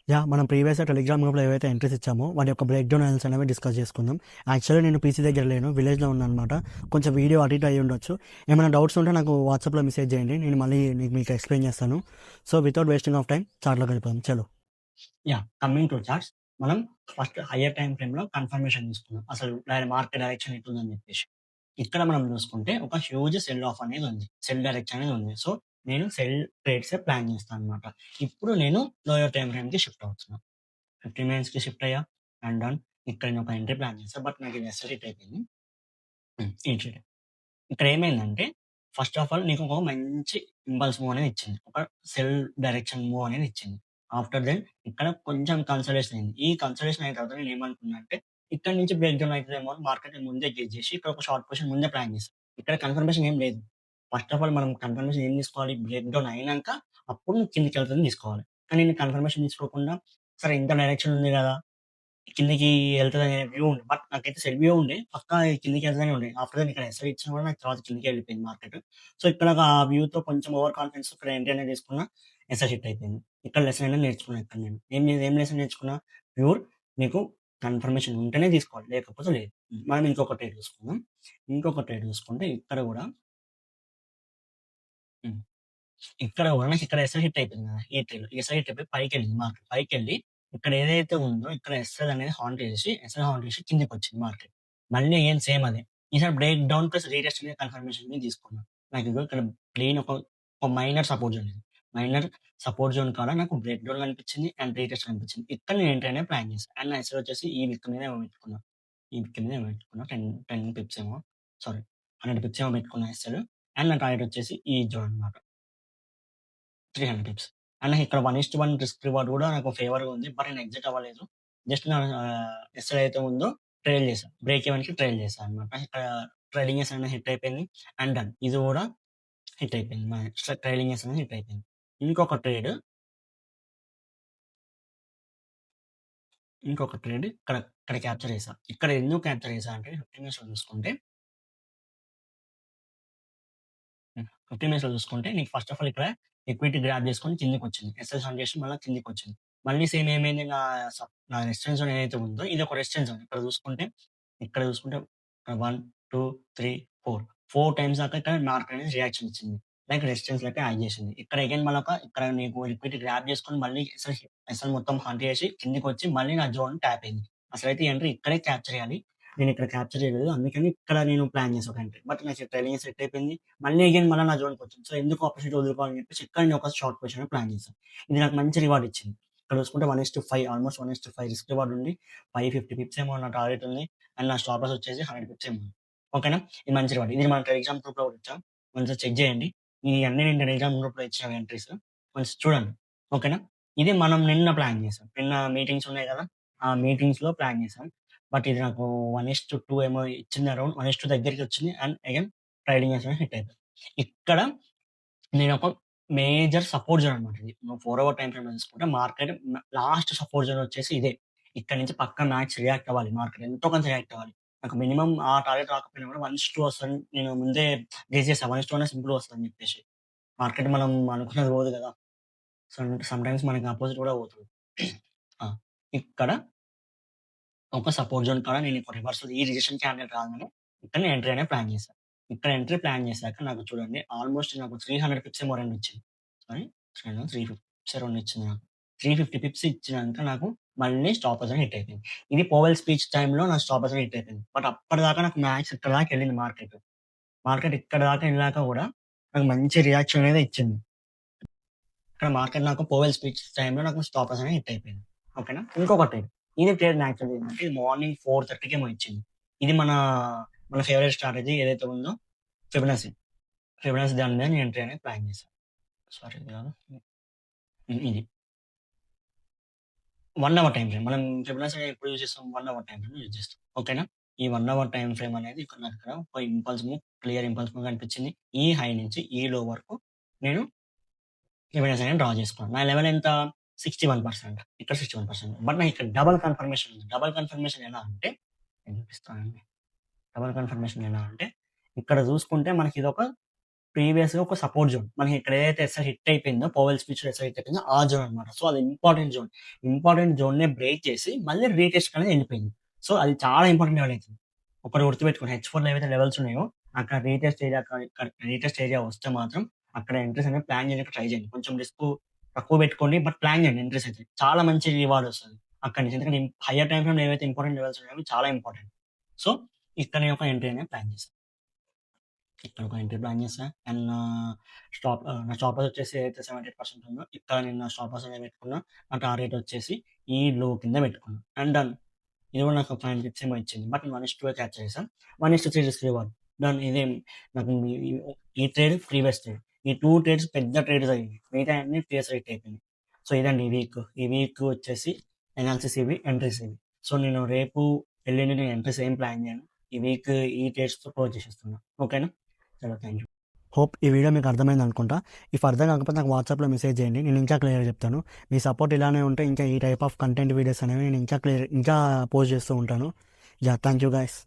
మనం ప్రీవియస్‌గా టెలిగ్రామ్ గ్రూప్‌లో ఏవైతే ఎంట్రీస్ ఇచ్చామో, వాటి యొక్క బ్రేక్ డౌన్ అనాలిసిస్ అనేవి డిస్కస్ చేసుకుందాం. యాక్చువల్‌గా నేను పీసీ దగ్గర లేను. విలేజ్‌లో ఉన్నాననమాట. కొంచెం వీడియో అటు ఇటు అయ్యి ఉండొచ్చు. ఏమైనా డౌట్స్ ఉంటే నాకు వాట్సాప్‌లో మెసేజ్ చేయండి. నేను మళ్ళీ మీకు ఎక్స్‌ప్లెయిన్ చేస్తాను. So, without wasting of time చార్ట్‌లోకి వెళ్ళిపోదాం. చలో. Coming to charts. మనం ఫస్ట్ హైయర్ టైమ్ ఫ్రేమ్‌లో కన్ఫర్మేషన్ తీసుకుందాం. అసలు మార్కెట్ డైరెక్షన్ ఎట్లుందని చెప్పేసి. ఇక్కడ మనం చూసుకుంటే ఒక హ్యూజ్ సెల్ ఆఫ్ అనేది ఉంది. సెల్ డైరెక్షన్ అనేది ఉంది. సో, నేను సెల్ ట్రేడ్సే ప్లాన్ చేస్తాననమాట. ఇప్పుడు నేను లోయర్ టైమ్ ఫ్రేమ్‌కి షిఫ్ట్ అవుతున్నా. 15 మినిట్స్‌కి షిఫ్ట్ అయ్యా. And done. ఇక్కడ నేను ఒక ఎంట్రీ ప్లాన్ చేశా. బట్ నాకు ఇది ఎస్ఎల్‌హిట్ అయిపోయింది. ఇన్‌షియట్. ఇక్కడ ఏమైందంటే ఫస్ట్ ఆఫ్ ఆల్ నీకు ఒక మంచి ఇంపల్స్ మూవ్ అనేది ఇచ్చింది. ఒక సెల్ డైరెక్షన్ మూవ్ అనేది ఇచ్చింది. ఆఫ్టర్ దెన్ ఇక్కడ కొంచెం కన్సల్టేషన్ అయింది. ఈ కన్సల్టేషన్ అయిన తర్వాత నేను ఏమనుకున్నా అంటే ఇక్కడి నుంచి బ్రేక్ డౌన్ అయితదేమో అని మార్కెట్ ముందే గెస్ చేసి ఇక్కడ ఒక షార్ట్ పొజిషన్ ముందే ప్లాన్ చేశా. ఇక్కడ కన్ఫర్మేషన్ ఏం లేదు. ఫస్ట్ ఆఫ్ ఆల్ మనం కన్ఫర్మేషన్ ఏం తీసుకోవాలి? బ్రేక్ డౌన్ అయినంక అప్పుడు నువ్వు కిందకెళ్తదని తీసుకోవాలి. కానీ నేను కన్ఫర్మేషన్ తీసుకోకుండా సరే ఇంత డైరెక్షన్ ఉంది గదా! కిందకి ఎళ్తదనే వ్యూ ఉంది. బట్ నాకైతే సెల్ వ్యూ ఉండే. పక్కా కిందకి ఎళ్తదనే ఉండే. ఆఫ్టర్ దట్ ఇక్కడ ఎస్ఎల్ ఇచ్చినా కూడా నాకు తర్వాత కిందకే వెళ్ళిపోయింది మార్కెట్. సో, ఇక్కడ నాకు ఆ వ్యూతో కొంచెం ఓవర్ కాన్ఫిడెన్స్ ఇక్కడ ఎంట్రీ అనేది తీసుకున్నా. ఎస్ఎల్ హిట్ అయిపోయింది. ఇక్కడ లెసన్ అనేది నేర్చుకున్నా ఇక్కడ నేను. ఏం లెసన్ నేర్చుకున్నా? ప్యూర్ నీకు కన్ఫర్మేషన్ ఉంటేనే తీసుకోవాలి. లేకపోతే లేదు. మనం ఇంకొక ట్రేడ్ చూసుకుందాం. ఇంకొక ట్రేడ్ చూసుకుంటే ఇక్కడ గూడా హ్మ్. ఇక్కడ గూడా నాకిక్కడ ఎస్ఎల్ హిట్ అయిపోయింది గదా! ఈ ట్రేడ్. ఎస్ఎల్ హిట్ అయిపోయి పైకెళ్ళింది మార్కెట్. పైకెళ్ళి ఇక్కడ ఏదైతే ఉందో ఇక్కడ ఎస్ఎల్ అనేది ఎస్ఎల్ హాల్ట్ చేసి కిందకొచ్చింది మార్కెట్. మళ్ళీ అగైన్ సేమ్ అదే. ఈసారి బ్రేక్ డౌన్ ప్లస్ రీటెస్ట్ మీద కన్ఫర్మేషన్ మీద తీసుకున్నా. నాకిగో ఇక్కడ ప్లెయిన్ ఒక మైనర్ సపోర్ట్ జోన్ ఇది. మైనర్ సపోర్ట్ జోన్ కాడ నాకు బ్రేక్ డౌన్ కనిపించింది అండ్ రీటెస్ట్ కనిపించింది. ఇక్కడ నేను ఎంట్రీ అనేది ప్లాన్ చేశా. అండ్ నా ఎస్ఎల్ వచ్చేసి ఈ విక్ మీద ఏమో పెట్టుకున్నా. ఈ విక్ మీద ఏమో పెట్టుకున్నా. 10 పిప్స్ ఏమో సారీ 100 పిప్స్ ఏమో పెట్టుకున్నా ఎస్ఎల్. అండ్ నా టార్గెట్ వచ్చేసి ఈ జోన్ అన్నమాట. 300 టిప్స్. అండ్ ఇక్కడ 1:1 రిస్క్ రివార్డ్ గూడా నాకు ఫేవర్‌గా ఉంది. బట్ నేను ఎగ్జిట్ అవ్వలేదు. జస్ట్ నా ఎస్ఎల్ ఏదైతే ఉందో ట్రైల్ చేశా. బ్రేక్ ఈవెన్‌కి ట్రైల్ చేశా అన్నమాట. ఇక్కడ ట్రైలింగ్ ఎస్ అనేది హిట్ అయిపోయింది. And done. ఇది గూడా హిట్ అయిపోయింది. ట్రైలింగ్ ఎస్ అనేది హిట్ అయిపోయింది. ఇంకొక ట్రేడ్ ఇక్కడ క్యాప్చర్ చేశా. ఇక్కడ ఎందుకు క్యాప్చర్ చేశా అంటే 15 మినిట్స్‌లో చూసుకుంటే 15 మినిట్స్‌లో చూసుకుంటే నీకు ఫస్ట్ ఆఫ్ ఆల్ ఇక్కడ ఈక్విటీ గ్రాబ్ చేసుకొని కిందకొచ్చింది. ఎస్ఎల్ హంట్ చేసి మళ్ళా కిందకొచ్చింది. మళ్ళీ సేమ్ ఏమైంది నా రెసిస్టెన్స్ జోన్ ఏదైతే ఉందో ఇదొక రెసిస్టెన్స్ జోన్. ఇక్కడ చూసుకుంటే 1, 2, 3, 4 టైమ్స్ దాకా ఇక్కడ మార్కెట్ అనేది రియాక్షన్ ఇచ్చింది. లైక్ రెసిస్టెన్స్ లెక్క యాక్ట్ చేసింది. ఇక్కడ అగైన్ ఇక్కడ నీకు లిక్విడిటీ గ్రాబ్ చేసుకొని మళ్ళీ ఎస్ఎల్ మొత్తం హంట్ చేసి కిందకొచ్చి మళ్ళీ నా జోన్ ట్యాప్ అయింది. అసలైతే ఈ ఎంట్రీ ఇక్కడే క్యాప్చర్ చేయాలి. నేనిక్కడ క్యాప్చర్ చేయలేదు. అందుకని ఇక్కడ నేను ప్లాన్ చేశా ఒక ఎంట్రీ. బట్ నాకు ట్రైలింగ్ సెట్ అయిపోయింది. మళ్ళీ నా జోన్‌కొచ్చింది. సో, ఎందుకు ఆపర్చునిటీ వదులుకోవాలని చెప్పేసి ఇక్కడ నేను ఒక షార్ట్ పొజిషన్ ప్లాన్ చేశా. ఇది నాకు మంచి రివార్డ్ ఇచ్చింది. ఇక్కడ చూసుకుంటే 1:5 ఆల్‌మోస్ట్ 1:5 రిస్క్ రివార్డ్ ఉంది. 550 పిప్స్ ఏమో నా టార్గెట్ ఉంది. అండ్ నా స్టాప్ లాస్ వచ్చేసి 100 పిప్స్ ఏమో ఉంది. ఓకేనా? ఇది మంచి రివార్డ్. ఇది మన టెలిగ్రామ్ గ్రూప్‌లో కూడా ఇచ్చాం. కొంచెం చెక్ చేయండి. ఇయన్నీ నేను టెలిగ్రామ్ గ్రూప్‌లో ఇచ్చిన ఎంట్రీస్. కొంచెం చూడండి. ఓకేనా? ఇది మనం నిన్న ప్లాన్ చేసాం. నిన్న మీటింగ్స్ ఉన్నాయి కదా! ఆ మీటింగ్స్‌లో ప్లాన్ చేసాం. బట్ ఇది నాకు 1:2 ఏమో ఇచ్చింది అరౌండ్ 1:2 దగ్గరికొచ్చింది. And again trailing S hit అయిపోయింది. ఇక్కడ నేనొక మేజర్ సపోర్ట్ జోన్ అనమాట ఇది. నువ్వు 4 అవర్ టైమ్ ఫ్రేమ్‌లో తీసుకుంటే మార్కెట్ లాస్ట్ సపోర్ట్ జోన్ వచ్చేసి ఇదే. ఇక్కడి నుంచి పక్కా మ్యాక్స్ రియాక్ట్ అవ్వాలి మార్కెట్. ఎంతో కొంత రియాక్ట్ అవ్వాలి. నాకు మినిమమ్ ఆ టార్గెట్ రాకపోయినా కూడా 1:2 వస్తదని నేను ముందే గెస్ చేశా. 1:2 అన్నా సింపుల్‌గా వస్తదని చెప్పేసి. మార్కెట్ మనం అనుకున్నది పోదు కదా! సమ్‌టైమ్స్ మనకి అపోజిట్ కూడా పోతది. ఆ! ఇక్కడ ఒక సపోర్ట్ జోన్ కాడ నేను ఒక రివర్సల్ ఈ రిజెక్షన్ క్యాండిల్ రాగానే ఇక్కడ నేను ఎంట్రీ అనేది ప్లాన్ చేశా. ఇక్కడ ఎంట్రీ ప్లాన్ చేశాక నాకు చూడండి ఆల్‌మోస్ట్ నాకు 300 పిప్స్ ఏమో రెండిచ్చింది. సారీ 350 పిప్స్ రెండిచ్చింది నాకు. 350 పిప్స్ ఇచ్చినంక నాకు మళ్ళీ స్టాప్ లాస్ అనేది హిట్ అయిపోయింది. ఇది పవెల్ స్పీచ్ టైమ్‌లో నా స్టాప్ లాస్ అనేది హిట్ అయిపోయింది. బట్ అప్పటిదాకా నాకు మ్యాక్స్ ఇక్కడ దాకా ఎళ్ళింది మార్కెట్. మార్కెట్ ఇక్కడ దాకా ఎళ్ళాక కూడా నాకు మంచి రియాక్షన్ అనేది ఇచ్చింది. ఇక్కడ మార్కెట్ నాకు పవెల్ స్పీచ్ టైమ్‌లో నాకు స్టాప్ లాస్ అనేది హిట్ అయిపోయింది. ఓకేనా? ఇంకొకటి ఇది ట్రేడ్ యాక్చువల్‌గా ఏంటంటే ఇది మార్నింగ్ 4:30కి ఏమో ఇచ్చింది. ఇది మన ఫేవరెట్ స్ట్రాటజీ ఏదైతే ఉందో ఫిబొనాసి. ఫిబొనాసి దాని మీద నేను ఎంట్రీ అనేది ప్లాన్ చేశా. సారీ ఇది కాదు. ఇది. 1 అవర్ టైమ్ ఫ్రేమ్. మనం ఫిబొనాసి ఎప్పుడు యూజ్ చేస్తాం? 1 అవర్ టైమ్ ఫ్రేమ్‌లో యూజ్ చేస్తాం. ఓకేనా? ఈ 1 అవర్ టైమ్ ఫ్రేమ్ అనేది ఇక్కడ నాకిక్కడ ఒక impulse move, clear impulse move కనిపించింది. ఈ హై నుంచి ఈ లో వరకు నేను ఫిబొనాసి అనేది డ్రా చేసుకున్నాను. నా లెవెల్ ఎంత? 61%. ఇక్కడ 61%. బట్ నాకు ఇక్కడ డబుల్ కన్ఫర్మేషన్ ఉంది. డబుల్ కన్ఫర్మేషన్ ఎలా అంటే నేను చూపిస్తానండి. డబుల్ కన్ఫర్మేషన్ ఎలా అంటే ఇక్కడ చూసుకుంటే మనకిదొక ప్రీవియస్‌గా ఒక సపోర్ట్ జోన్. మనకి ఇక్కడ ఏదైతే ఎస్ఎల్ హిట్ అయిపోయిందో, పవెల్ స్పీచ్‌లో ఎస్ఎల్ హిట్ అయిపోయిందో ఆ జోన్ అనమాట. సో, అది ఇంపార్టెంట్ జోన్. ఇంపార్టెంట్ జోన్‌నే బ్రేక్ చేసి మళ్ళీ రీటెస్ట్‌కి అనేది ఎళ్ళిపోయింది. సో, అది చాలా ఇంపార్టెంట్ లెవెల్ అయితుంది. ఒకటి గుర్తుపెట్టుకోండి హెచ్4లో ఏవైతే లెవెల్స్ ఉన్నాయో, అక్కడ రీటెస్ట్ ఏరియా వస్తే మాత్రం అక్కడ ఎంట్రీస్ అనేవి ప్లాన్ చేయడానికి ట్రై చేయండి. కొంచెం రిస్క్ తక్కువ పెట్టుకోండి. బట్ ప్లాన్ చేయండి ఎంట్రీస్ అయితే. చాలా మంచి రివార్డ్ వస్తది అక్కడి నుంచి. ఎందుకంటే హైయర్ టైమ్ ఫ్రేమ్‌లో ఏవైతే ఇంపార్టెంట్ లెవెల్స్ ఉన్నాయో అవి చాలా ఇంపార్టెంట్. సో, ఇక్కడ నేను ఒక ఎంట్రీ అనేది ప్లాన్ చేశా. ఇక్కడ ఒక ఎంట్రీ ప్లాన్ చేశా. అండ్ నా స్టాప్ లాస్ వచ్చేసి ఏదైతే 78% ఉందో, ఇక్కడ నేను నా స్టాప్ లాస్ అనేది పెట్టుకున్నా. నా టార్గెట్ వచ్చేసి ఈ లో కింద పెట్టుకున్నా. And done. ఇది కూడా నాకు 5 పిప్స్ ఏమో ఇచ్చింది. బట్ 1:2 క్యాచ్ చేశా. 1:3 రిస్క్ రివార్డ్. డన్. నాకు ఈ ట్రేడ్ ప్రీవియస్ ట్రేడ్. ఈ 2 ట్రేడ్స్ పెద్ద ట్రేడ్స్ అయ్యాయి. మిగతాయన్నీ ప్రీవియస్ రేట్ అయిపోయినాయి. సో, ఇదండి ఈ వీక్. ఈ వీక్ వచ్చేసి ఎనాలిసిస్ ఇవి, ఎంట్రీస్ ఇవి. సో, నేను రేపు, ఎల్లుండి నేను ఎంట్రీస్ ఏం ప్లాన్ చేయను. ఈ వీక్ ఈ ట్రేడ్స్‌తో క్లోజ్ చేసేస్తున్నా. ఓకేనా? చలో థాంక్ యూ. హోప్ ఈ వీడియో మీకు అర్థమైంది అనుకుంటా. ఇఫ్ అర్థం కాకపోతే నాకు వాట్సాప్‌లో మెసేజ్ చేయండి. నేను ఇంకా క్లియర్‌గా చెప్తాను. మీ సపోర్ట్ ఇలానే ఉంటే ఇంకా ఈ టైప్ ఆఫ్ కంటెంట్ వీడియోస్ అనేవి నేను ఇంకా పోస్ట్ చేస్తూ ఉంటాను. యాహ్! Thank you guys.